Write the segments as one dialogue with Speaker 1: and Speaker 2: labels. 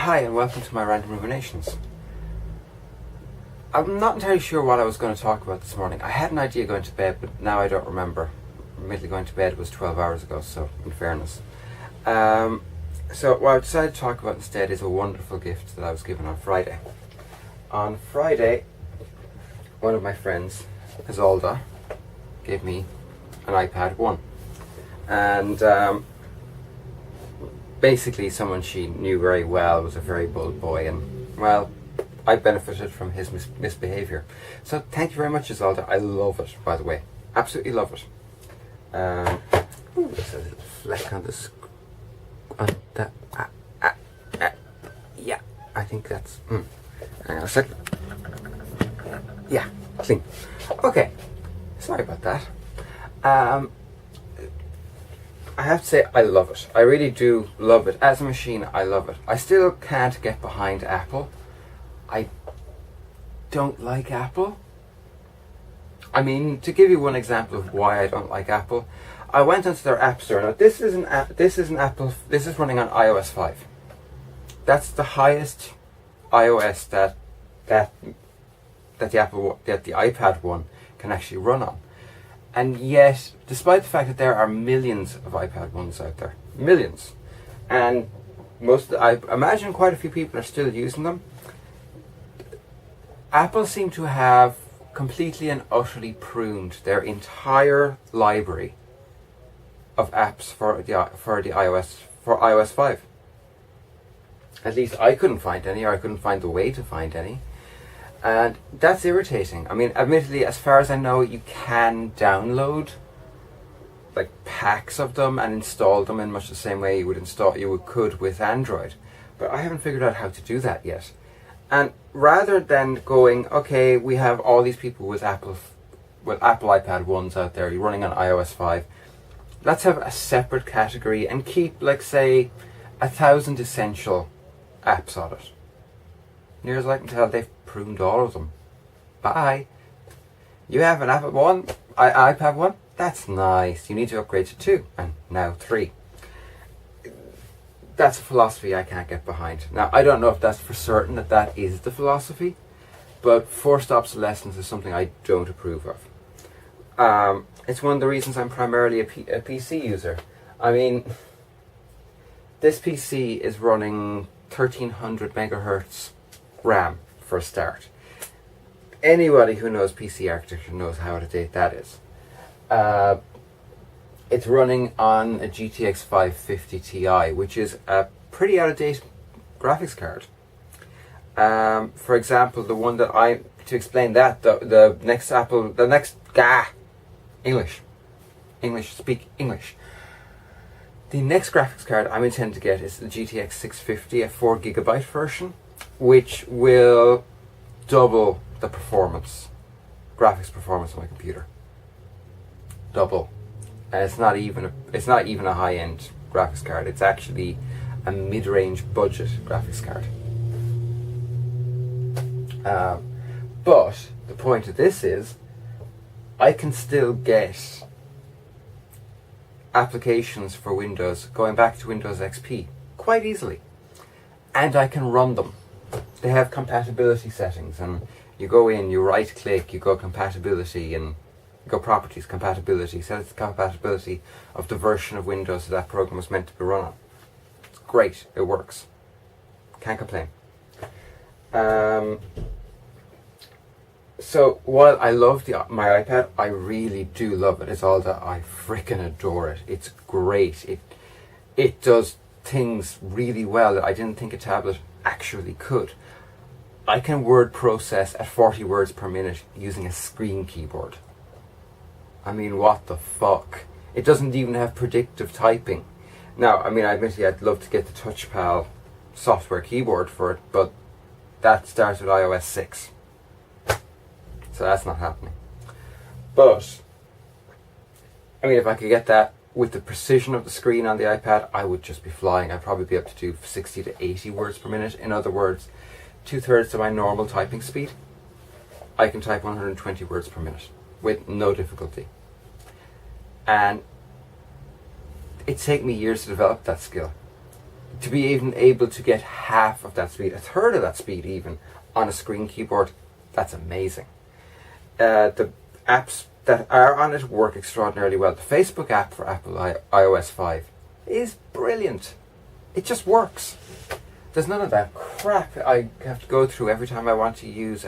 Speaker 1: Hi and welcome to my Random Ruminations. I'm not entirely sure what I was going to talk about this morning. I had an idea going to bed, but now I don't remember. Admittedly, going to bed was 12 hours ago, so in fairness. So what I decided to talk about instead is a wonderful gift that I was given on Friday. On Friday, one of my friends, Isolda, gave me an iPad 1. And basically someone she knew very well was a very bold boy, and well, I benefited from his misbehaviour. So thank you very much, Isolda. I love it, by the way. Absolutely love it. There's a little fleck on the yeah, I think that's hang on a sec. Yeah, clean. Okay, sorry about that. I have to say I love it. I really do love it. As a machine, I love it. I still can't get behind Apple. I don't like Apple. I mean, to give you one example of why I don't like Apple, I went onto their App Store. Now, this is an Apple. This is running on iOS 5. That's the highest iOS that the iPad 1 can actually run on. And yet, despite the fact that there are millions of iPad 1s out there, millions, and I imagine quite a few people are still using them, Apple seem to have completely and utterly pruned their entire library of apps for iOS 5. At least I couldn't find any, or I couldn't find the way to find any. And that's irritating. I mean, admittedly, as far as I know, you can download like packs of them and install them in much the same way you could with Android. But I haven't figured out how to do that yet. And rather than going, okay, we have all these people with Apple iPad 1s out there running on iOS 5, let's have a separate category and keep, like, say, 1,000 essential apps on it. Near as I can tell, they've pruned all of them. Bye. You have an Apple 1, iPad 1? That's nice. You need to upgrade to 2, and now 3. That's a philosophy I can't get behind. Now, I don't know if that's for certain that is the philosophy, but forced obsolescence is something I don't approve of. It's one of the reasons I'm primarily a PC user. I mean, this PC is running 1300 megahertz RAM for a start. Anybody who knows PC architecture knows how out of date that is. It's running on a GTX 550 Ti, which is a pretty out of date graphics card. For example, the one that to explain that, the next speak English. The next graphics card I'm intending to get is the GTX 650, a 4GB version, which will double the graphics performance of my computer. Double. And it's not even a high-end graphics card. It's actually a mid-range budget graphics card. But the point of this is, I can still get applications for Windows going back to Windows XP quite easily, and I can run them. They have compatibility settings, and you go in, you right click, you go compatibility, and you go properties, compatibility, set the compatibility of the version of Windows that program was meant to be run on. It's great, it works. Can't complain. So while I love my iPad, I really do love it. It's all that I freaking adore it. It's great. It does things really well that I didn't think a tablet actually could. I can word process at 40 words per minute using a screen keyboard. I mean, what the fuck? It doesn't even have predictive typing. Now, I mean, admittedly, I'd love to get the TouchPal software keyboard for it, but that starts with iOS 6. So that's not happening. But, I mean, if I could get that with the precision of the screen on the iPad, I would just be flying. I'd probably be able to do 60 to 80 words per minute. In other words, 2/3 of my normal typing speed. I can type 120 words per minute with no difficulty. And it's taken me years to develop that skill. to be even able to get half of that speed, a third of that speed even, on a screen keyboard, that's amazing. The apps that are on it work extraordinarily well. The Facebook app for Apple iOS 5 is brilliant. It just works. There's none of that crap I have to go through every time I want to use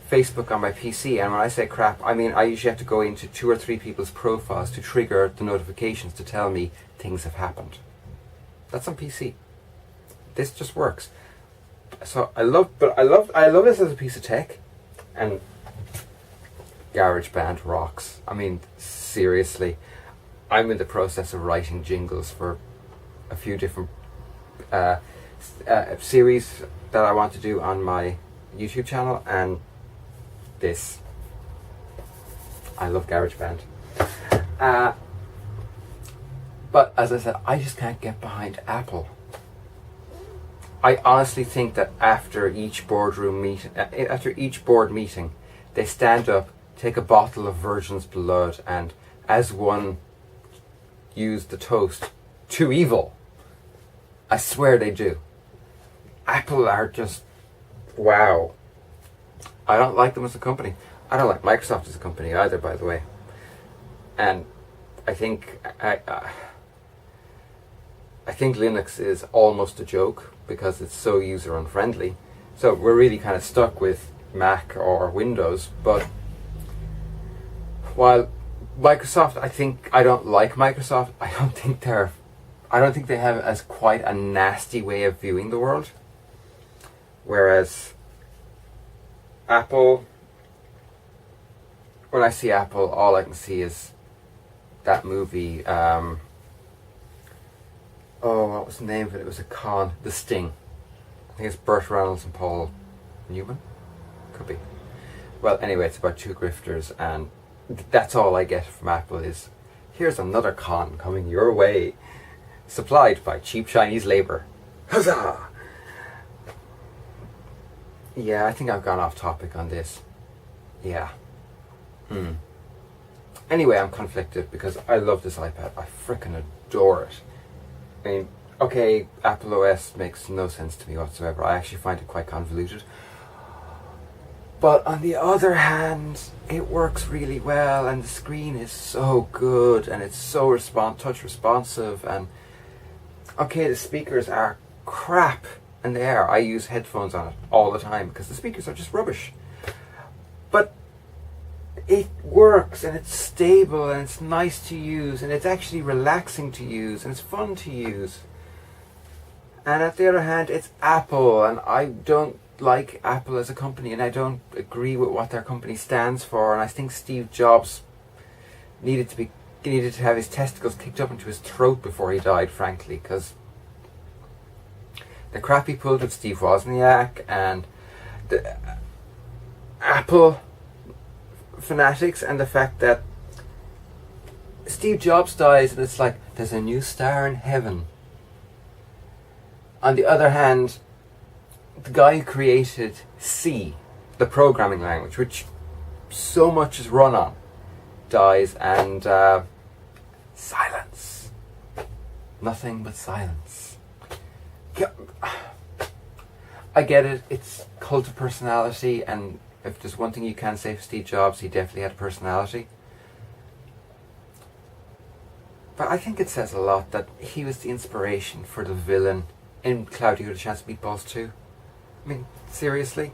Speaker 1: Facebook on my PC. And when I say crap, I mean I usually have to go into 2 or 3 people's profiles to trigger the notifications to tell me things have happened. That's on PC. This just works. So I love this as a piece of tech, and GarageBand rocks. I mean, seriously, I'm in the process of writing jingles for a few different series that I want to do on my YouTube channel, and this, I love GarageBand. But as I said, I just can't get behind Apple. I honestly think that after each board meeting, they stand up, take a bottle of Virgin's blood, and as one use the toast, "Too evil." I swear they do. Apple are just, wow. I don't like them as a company. I don't like Microsoft as a company either, by the way. And I think I think Linux is almost a joke because it's so user unfriendly. So we're really kind of stuck with Mac or Windows. But while Microsoft, I don't like Microsoft. I don't think they have as quite a nasty way of viewing the world. Whereas Apple, when I see Apple, all I can see is that movie. What was the name of it? It was a con. The Sting. I think it's Burt Reynolds and Paul Newman. Could be. Well, anyway, it's about 2 grifters, and that's all I get from Apple is, here's another con coming your way, supplied by cheap Chinese labour. Huzzah! Yeah, I think I've gone off topic on this. Yeah. Anyway, I'm conflicted because I love this iPad. I frickin' adore it. I mean, okay, Apple OS makes no sense to me whatsoever. I actually find it quite convoluted. But on the other hand, it works really well, and the screen is so good, and it's so touch responsive, and okay, the speakers are crap, and they are. I use headphones on it all the time because the speakers are just rubbish. But it works, and it's stable, and it's nice to use, and it's actually relaxing to use, and it's fun to use. And at the other hand, it's Apple, and I don't like Apple as a company, and I don't agree with what their company stands for, and I think Steve Jobs needed to have his testicles kicked up into his throat before he died, frankly, because the crap he pulled with Steve Wozniak and the Apple fanatics, and the fact that Steve Jobs dies and it's like there's a new star in heaven. On the other hand, the guy who created C, the programming language, which so much is run on, dies, and silence. Nothing but silence. I get it, it's cult of personality, and if there's one thing you can say for Steve Jobs, he definitely had a personality. But I think it says a lot that he was the inspiration for the villain in Cloudy with a Chance of Meatballs 2. I mean, seriously?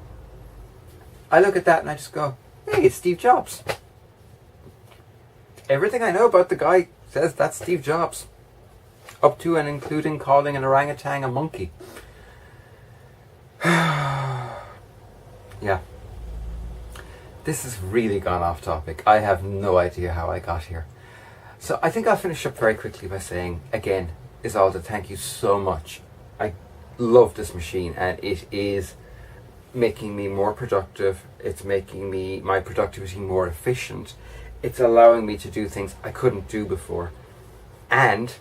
Speaker 1: I look at that and I just go, hey, it's Steve Jobs. Everything I know about the guy says that's Steve Jobs. Up to and including calling an orangutan a monkey. Yeah. This has really gone off topic. I have no idea how I got here. So I think I'll finish up very quickly by saying, again, Isolde, thank you so much. I love this machine, and it is making me more productive. It's making my productivity more efficient. It's allowing me to do things I couldn't do before. And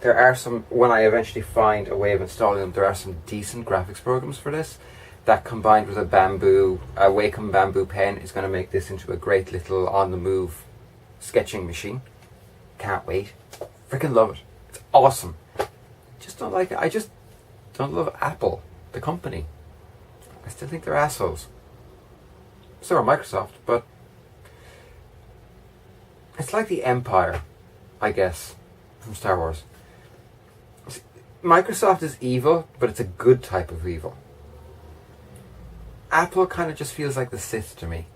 Speaker 1: there are some, when I eventually find a way of installing them, there are some decent graphics programs for this that, combined with a Wacom bamboo pen, is going to make this into a great little on-the-move sketching machine. Can't wait. Freaking love it. It's awesome. just don't like it. I just don't love Apple, the company. I still think they're assholes. So are Microsoft, but it's like the Empire, I guess, from Star Wars. Microsoft is evil, but it's a good type of evil. Apple kind of just feels like the Sith to me.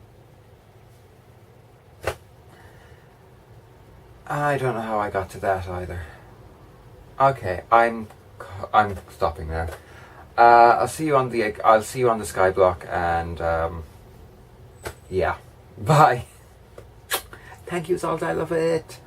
Speaker 1: I don't know how I got to that either. Okay, I'm stopping now. I'll see you on the Skyblock, and yeah, bye. Thank you, Salt. I love it.